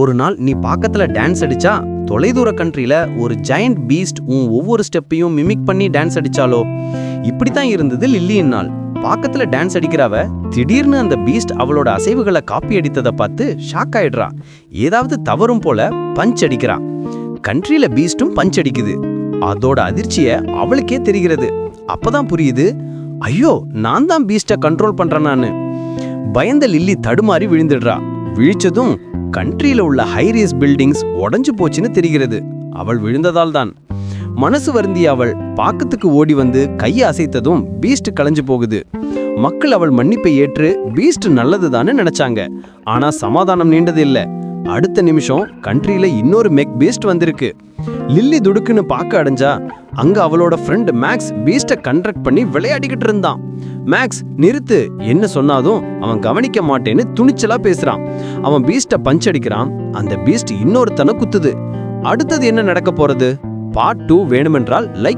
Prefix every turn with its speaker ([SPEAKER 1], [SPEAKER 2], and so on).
[SPEAKER 1] ஒரு நாள் நீ பாக்கத்துல டான்ஸ் அடிச்சா தொலைதூர கண்ட்ரில ஒரு ஜெயண்ட் பீஸ்ட் உன் ஒவ்வொரு ஸ்டெப்பையும் மிமிக் பண்ணி டான்ஸ் அடிச்சாலோ. இப்படித்தான் இருந்தது லில்லியின் நாள். பாக்கத்துல டான்ஸ் அடிக்கிறவ திடீர்னு அந்த பீஸ்ட் அவளோட அசைவுகளை காப்பி அடித்ததை பார்த்து ஷாக் ஆயிடுறா. ஏதாவது தவறும் போல பஞ்ச் அடிக்கிறா. கண்ட்ரில பீஸ்டும் பஞ்ச் அடிக்குது. அதோட அதிர்ச்சிய அவளுக்கே தெரிகிறது. அப்பதான் புரியுது, ஐயோ நான் தான் பீஸ்ட கண்ட்ரோல் பண்றேனான்னு. பயந்த லில்லி தடுமாறி விழுந்துடுறா. விழிச்சதும் கண்ட்ரியில உள்ள ஹைரேஸ் பில்டிங்ஸ் உடைஞ்சு போச்சுன்னு தெரிகிறது. அவள் விழுந்ததால் தான். மனசு வருந்திய அவள் பாக்கத்துக்கு ஓடி வந்து கையை அசைத்ததும் பீஸ்ட் களைஞ்சு போகுது. மக்கள் அவள் மன்னிப்பை ஏற்று பீஸ்ட் நல்லதுதான்னு நினைச்சாங்க. ஆனா சமாதானம் நீண்டது இல்ல. அடுத்த நிமிஷம் கண்ட்ரியில இன்னொரு மெக் பீஸ்ட் வந்திருக்கு. லில்லி துடுக்குன்னு பார்க்க அடைஞ்சா அங்க அவளோட ஃப்ரெண்ட் மேக்ஸ் பீஸ்ட கண்ட்ராக்ட் பண்ணி விளையாடிக்கிட்டு இருந்தான். மேக்ஸ் நிறுத்து என்ன சொன்னாதும் அவன் கவனிக்க மாட்டேன்னு துணிச்சலா பேசுறான். அவன் பீஸ்ட பஞ்ச் அடிக்கிறான். அந்த பீஸ்ட் இன்னொருத்தனை குத்துது. அடுத்தது என்ன நடக்க போறது? Part 2 வேணுமென்றால் like